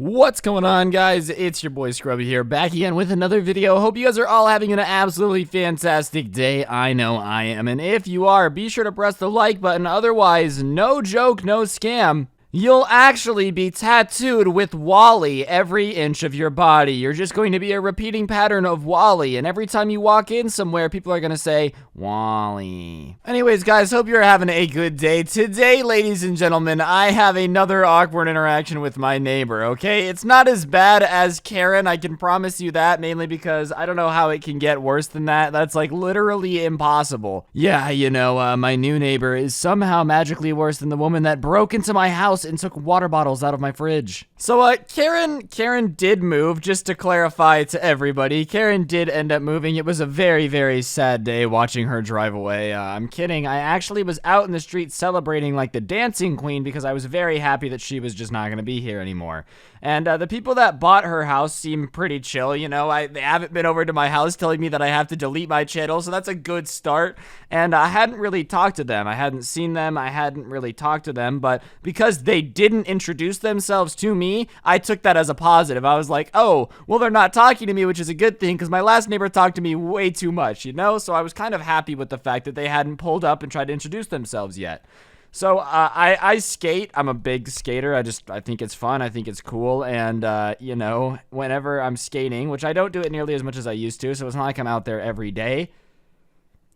What's going on, guys? It's your boy Scrubby here, back again with another video. Hope you guys are all having an absolutely fantastic day. I know I am, and if you are, be sure to press the like button. Otherwise, no joke, no scam, you'll actually be tattooed with Wally every inch of your body. You're just going to be a repeating pattern of Wally, and every time you walk in somewhere, people are going to say, Wally. Anyways, guys, hope you're having a good day. Today, ladies and gentlemen, I have another awkward interaction with my neighbor, okay? It's not as bad as Karen, I can promise you that, mainly because I don't know how it can get worse than that. That's, like, literally impossible. Yeah, you know, my new neighbor is somehow magically worse than the woman that broke into my house and took water bottles out of my fridge. So, Karen did move, just to clarify to everybody. Karen did end up moving. It was a very, very sad day watching her drive away. I'm kidding. I actually was out in the street celebrating like the dancing queen because I was very happy that she was just not going to be here anymore. And the people that bought her house seem pretty chill, you know. They haven't been over to my house telling me that I have to delete my channel, so that's a good start. And I hadn't really talked to them. I hadn't seen them. I hadn't really talked to them, but because they didn't introduce themselves to me, I took that as a positive. I was like, oh, well, they're not talking to me, which is a good thing because my last neighbor talked to me way too much, you know? So I was kind of happy with the fact that they hadn't pulled up and tried to introduce themselves yet. So, I skate. I'm a big skater. I think it's fun. I think it's cool. And, you know, whenever I'm skating, which I don't do it nearly as much as I used to, so it's not like I'm out there every day,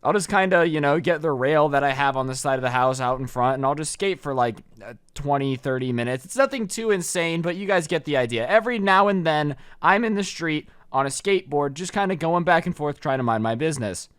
I'll just kind of, you know, get the rail that I have on the side of the house out in front, and I'll just skate for like 20, 30 minutes. It's nothing too insane, but you guys get the idea. Every now and then, I'm in the street on a skateboard, just kind of going back and forth trying to mind my business.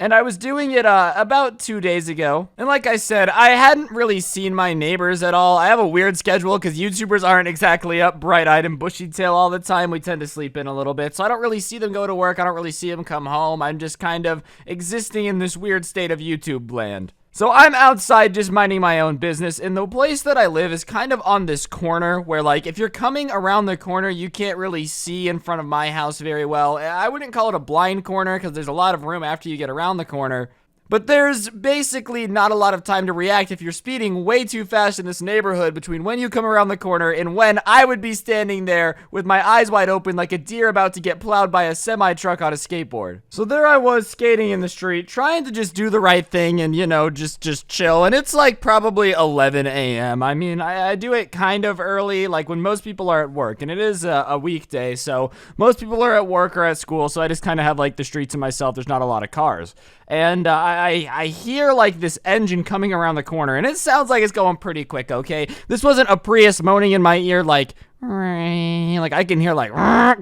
And I was doing it about 2 days ago. And like I said, I hadn't really seen my neighbors at all. I have a weird schedule because YouTubers aren't exactly up bright-eyed and bushy-tailed all the time. We tend to sleep in a little bit. So I don't really see them go to work. I don't really see them come home. I'm just kind of existing in this weird state of YouTube land. So I'm outside just minding my own business, and the place that I live is kind of on this corner where, like, if you're coming around the corner, you can't really see in front of my house very well. I wouldn't call it a blind corner because there's a lot of room after you get around the corner. But there's basically not a lot of time to react if you're speeding way too fast in this neighborhood between when you come around the corner and when I would be standing there with my eyes wide open like a deer about to get plowed by a semi-truck on a skateboard. So there I was skating in the street, trying to just do the right thing and, you know, just chill. And it's like probably 11 a.m. I mean, I do it kind of early, like when most people are at work. And it is a weekday, so most people are at work or at school, so I just kind of have like the street to myself. There's not a lot of cars. And I hear like this engine coming around the corner, and it sounds like it's going pretty quick, okay? This wasn't a Prius moaning in my ear like I can hear like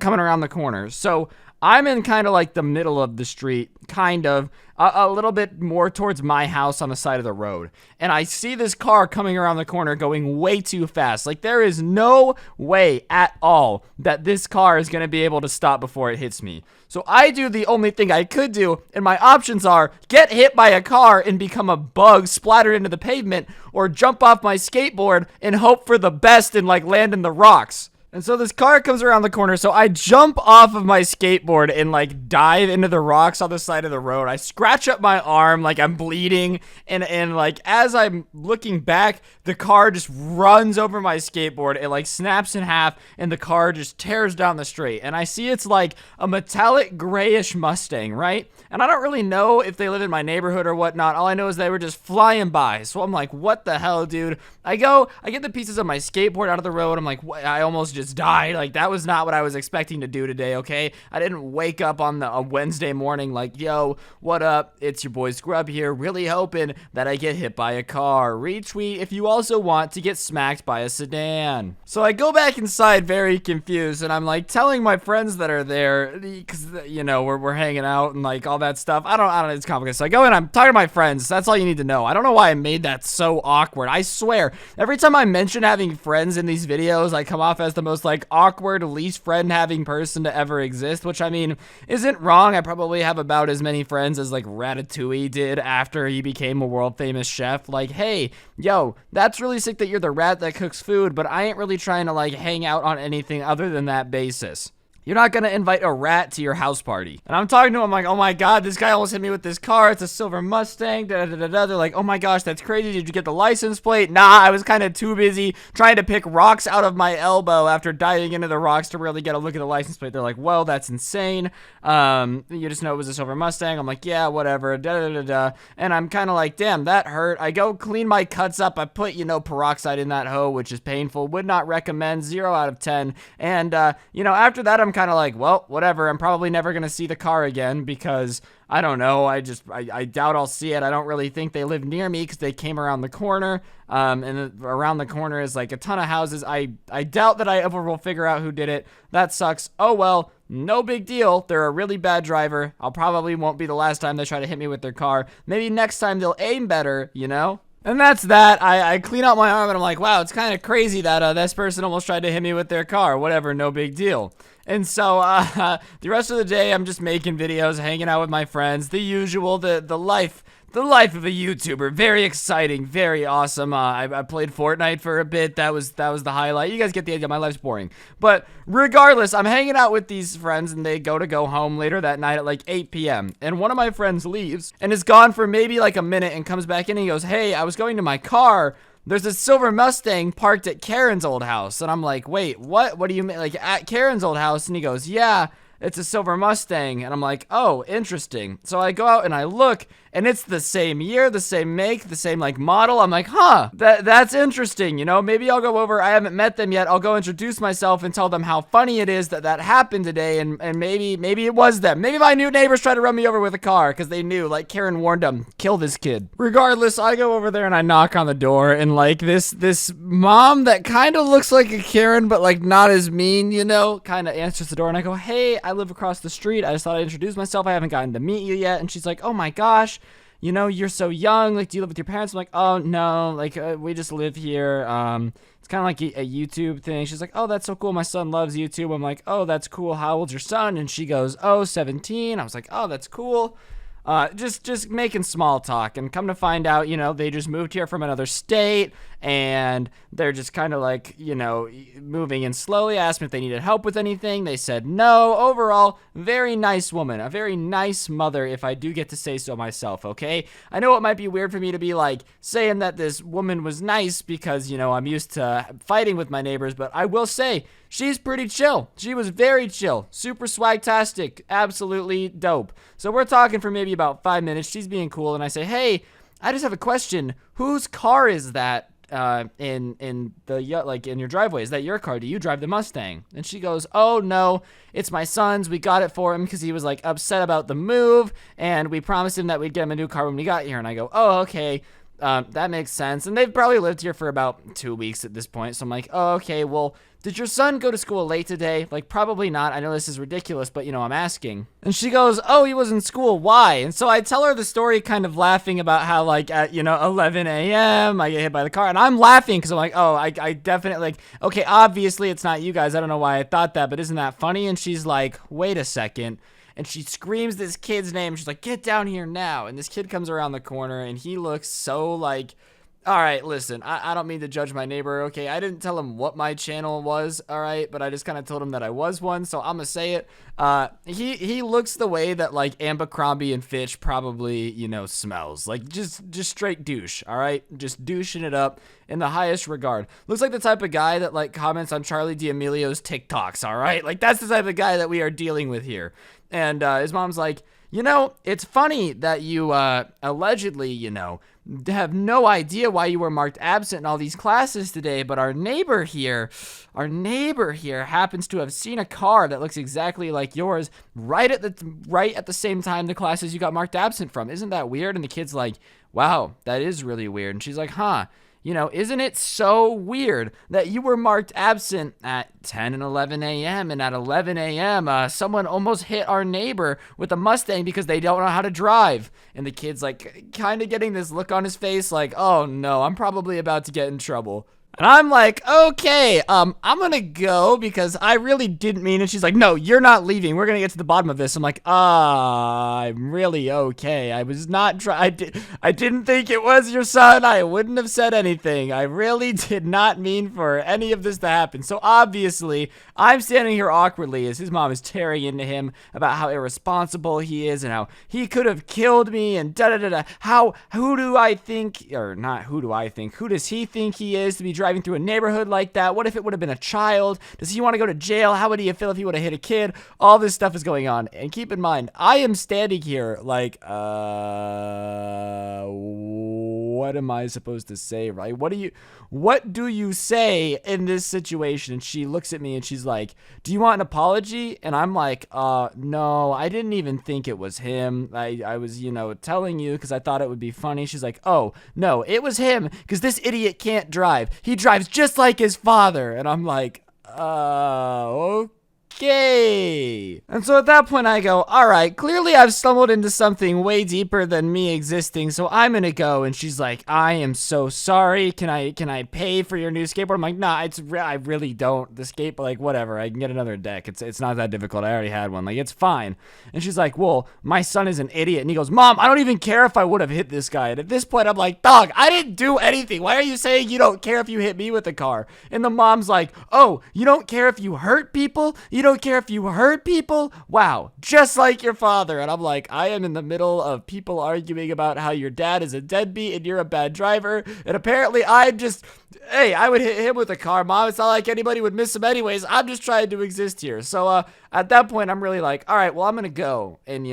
coming around the corner. So I'm in kind of like the middle of the street, kind of, a little bit more towards my house on the side of the road. And I see this car coming around the corner going way too fast. Like, there is no way at all that this car is going to be able to stop before it hits me. So I do the only thing I could do, and my options are get hit by a car and become a bug splattered into the pavement, or jump off my skateboard and hope for the best and, like, land in the rocks. And so this car comes around the corner, so I jump off of my skateboard and, like, dive into the rocks on the side of the road. I scratch up my arm, like, I'm bleeding, and like, as I'm looking back, the car just runs over my skateboard. It, like, snaps in half, and the car just tears down the street. And I see it's, like, a metallic grayish Mustang, right? And I don't really know if they live in my neighborhood or whatnot. All I know is they were just flying by. So I'm like, what the hell, dude? I get the pieces of my skateboard out of the road. I'm like, I almost just died. Like, that was not what I was expecting to do today, okay? I didn't wake up on a Wednesday morning like, yo, what up? It's your boy Scrub here, really hoping that I get hit by a car. Retweet if you also want to get smacked by a sedan. So I go back inside very confused, and I'm like telling my friends that are there, because, you know, we're hanging out and like all that stuff. I don't know, it's complicated. So I go in, I'm talking to my friends. That's all you need to know. I don't know why I made that so awkward. I swear, every time I mention having friends in these videos, I come off as the most like awkward, least friend having person to ever exist, which I mean isn't wrong. I probably have about as many friends as like Ratatouille did after he became a world famous chef. Like, hey, yo, that's really sick that you're the rat that cooks food, but I ain't really trying to like hang out on anything other than that basis. You're not gonna invite a rat to your house party. And I'm talking to him like, oh my god, this guy almost hit me with this car. It's a silver Mustang. Da, da, da, da. They're like, oh my gosh, that's crazy. Did you get the license plate? Nah, I was kind of too busy trying to pick rocks out of my elbow after diving into the rocks to really get a look at the license plate. They're like, well, that's insane. You just know it was a silver Mustang. I'm like, yeah, whatever. Da, da, da, da. And I'm kind of like, damn, that hurt. I go clean my cuts up. I put, peroxide in that hoe, which is painful. Would not recommend. 0 out of 10. And, after that, I'm kind of like, well, whatever. I'm probably never going to see the car again because I don't know. I doubt I'll see it. I don't really think they live near me because they came around the corner. And around the corner is like a ton of houses. I doubt that I ever will figure out who did it. That sucks. Oh, well, no big deal. They're a really bad driver. I'll probably won't be the last time they try to hit me with their car. Maybe next time they'll aim better, And that's that. I clean out my arm and I'm like, wow, it's kind of crazy that this person almost tried to hit me with their car. Whatever, no big deal. And so the rest of the day, I'm just making videos, hanging out with my friends, the usual, the life of a YouTuber. Very exciting, very awesome. I played Fortnite for a bit. That was the highlight. You guys get the idea. My life's boring. But regardless, I'm hanging out with these friends, and they go home later that night at like 8 p.m. And one of my friends leaves and is gone for maybe like a minute and comes back in and he goes, hey, I was going to my car. There's a silver Mustang parked at Karen's old house. And I'm like, wait, what? What do you mean? Like at Karen's old house? And he goes, yeah, it's a silver Mustang. And I'm like, oh, interesting. So I go out and I look, and it's the same year, the same make, the same like model. I'm like, huh, that's interesting. Maybe I'll go over. I haven't met them yet. I'll go introduce myself and tell them how funny it is that happened today. And maybe it was them. Maybe my new neighbors tried to run me over with a car because they knew, like Karen warned them, kill this kid. Regardless, I go over there and I knock on the door, and like this mom that kind of looks like a Karen, but like not as mean, kind of answers the door, and I go, hey, I live across the street. I just thought I'd introduce myself. I haven't gotten to meet you yet. And she's like, oh my gosh, you're so young. Like, do you live with your parents? I'm like, oh no, like we just live here. It's kind of like a YouTube thing. She's like, oh, that's so cool. My son loves YouTube. I'm like, oh, that's cool. How old's your son? And she goes, oh, 17. I was like, oh, that's cool. Just making small talk, and come to find out, they just moved here from another state, and they're just kind of like, moving in slowly. I asked them if they needed help with anything. They said no. Overall, very nice woman, a very nice mother, if I do get to say so myself, okay? I know it might be weird for me to be like saying that this woman was nice because, I'm used to fighting with my neighbors, but I will say she's pretty chill. She was very chill, super swagtastic, absolutely dope. So we're talking for maybe about 5 minutes. She's being cool, and I say, hey, I just have a question. Whose car is that in your driveway? Is that your car? Do you drive the Mustang? And she goes, oh no, it's my son's. We got it for him because he was like upset about the move, and we promised him that we'd get him a new car when we got here. And I go, oh, okay. That makes sense. And they've probably lived here for about 2 weeks at this point. So I'm like, oh, okay, well, did your son go to school late today? Like, probably not. I know this is ridiculous, but, I'm asking. And she goes, oh, he was in school. Why? And so I tell her the story, kind of laughing about how, like, at, 11 a.m., I get hit by the car. And I'm laughing because I'm like, oh, I definitely, like, okay, obviously it's not you guys. I don't know why I thought that, but isn't that funny? And she's like, wait a second. And she screams this kid's name. She's like, get down here now. And this kid comes around the corner, and he looks so like, all right, listen, I don't mean to judge my neighbor, okay? I didn't tell him what my channel was, all right? But I just kind of told him that I was one, so I'm going to say it. He looks the way that, like, Abercrombie and Fitch probably, smells. Like, just straight douche, all right? Just douching it up in the highest regard. Looks like the type of guy that, like, comments on Charlie D'Amelio's TikToks, all right? Like, that's the type of guy that we are dealing with here. And his mom's like, it's funny that you allegedly, have no idea why you were marked absent in all these classes today, but our neighbor here happens to have seen a car that looks exactly like yours right at the same time the classes you got marked absent from. Isn't that weird? And the kid's like, wow, that is really weird. And she's like, huh. Isn't it so weird that you were marked absent at 10 and 11 a.m. and at 11 a.m. Someone almost hit our neighbor with a Mustang because they don't know how to drive. And the kid's like kind of getting this look on his face like, oh no, I'm probably about to get in trouble. And I'm like, okay, I'm gonna go because I really didn't mean it. She's like, no, you're not leaving. We're gonna get to the bottom of this. I'm like, I'm really okay. I was not I didn't think it was your son. I wouldn't have said anything. I really did not mean for any of this to happen. So obviously, I'm standing here awkwardly as his mom is tearing into him about how irresponsible he is and how he could have killed me and da-da-da-da. Who do I think, or not who do I think, who does he think he is to be driving through a neighborhood like that? What if it would have been a child? Does he want to go to jail? How would he feel if he would have hit a kid? All this stuff is going on. And keep in mind, I am standing here like, what am I supposed to say, right? What do you say in this situation? And she looks at me and she's like, do you want an apology? And I'm like, no, I didn't even think it was him. I was, telling you because I thought it would be funny. She's like, oh, no, it was him because this idiot can't drive. He drives just like his father. And I'm like, okay. And so at that point I go, all right, clearly I've stumbled into something way deeper than me existing, so I'm gonna go. And she's like, I am so sorry. Can I pay for your new skateboard? I'm like, nah, I really don't. The skateboard, like, whatever. I can get another deck. It's not that difficult. I already had one. Like, it's fine. And she's like, well, my son is an idiot. And he goes, Mom, I don't even care if I would have hit this guy. And at this point, I'm like, dog, I didn't do anything. Why are you saying you don't care if you hit me with a car? And the mom's like, oh, you don't care if you hurt people? You don't care if you hurt people? Wow, just like your father. And I'm like, I am in the middle of people arguing about how your dad is a deadbeat and you're a bad driver. And apparently I'm just, hey, I would hit him with a car, Mom. It's not like anybody would miss him anyways. I'm just trying to exist here. So at that point, I'm really like, all right, well, I'm going to go. And,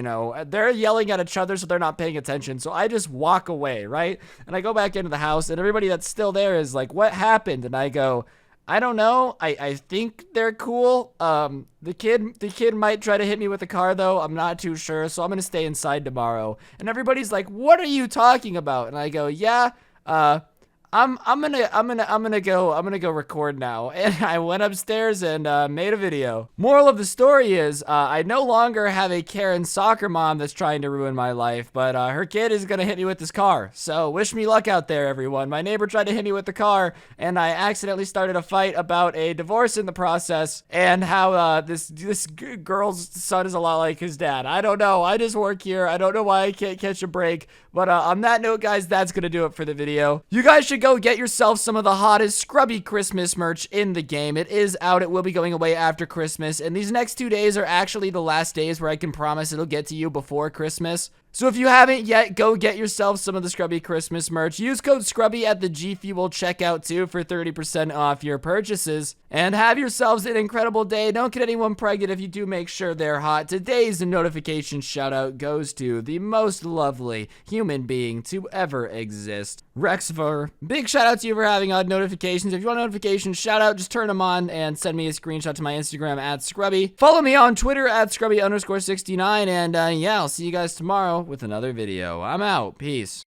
they're yelling at each other, so they're not paying attention. So I just walk away, right? And I go back into the house, and everybody that's still there is like, what happened? And I go, I don't know. I think they're cool. The kid might try to hit me with a car though. I'm not too sure. So I'm gonna stay inside tomorrow. And everybody's like, "What are you talking about?" And I go, "Yeah. I'm gonna go record now." And I went upstairs and made a video. Moral of the story is I no longer have a Karen soccer mom that's trying to ruin my life, but her kid is gonna hit me with this car. So wish me luck out there, everyone. My neighbor tried to hit me with the car, and I accidentally started a fight about a divorce in the process, and how this girl's son is a lot like his dad. I don't know. I just work here. I don't know why I can't catch a break. But on that note, guys, that's gonna do it for the video. You guys should go get yourself some of the hottest scrubby Christmas merch in the game. It is out. It will be going away after Christmas. And these next 2 days are actually the last days where I can promise it'll get to you before Christmas. So if you haven't yet, go get yourself some of the Scrubby Christmas merch. Use code Scrubby at the G Fuel checkout too for 30% off your purchases. And have yourselves an incredible day. Don't get anyone pregnant if you do make sure they're hot. Today's notification shout out goes to the most lovely human being to ever exist, Rexver. Big shout out to you for having odd notifications. If you want notifications, shout out, just turn them on and send me a screenshot to my Instagram at Scrubby. Follow me on Twitter at Scrubby_69. And yeah, I'll see you guys tomorrow with another video. I'm out. Peace.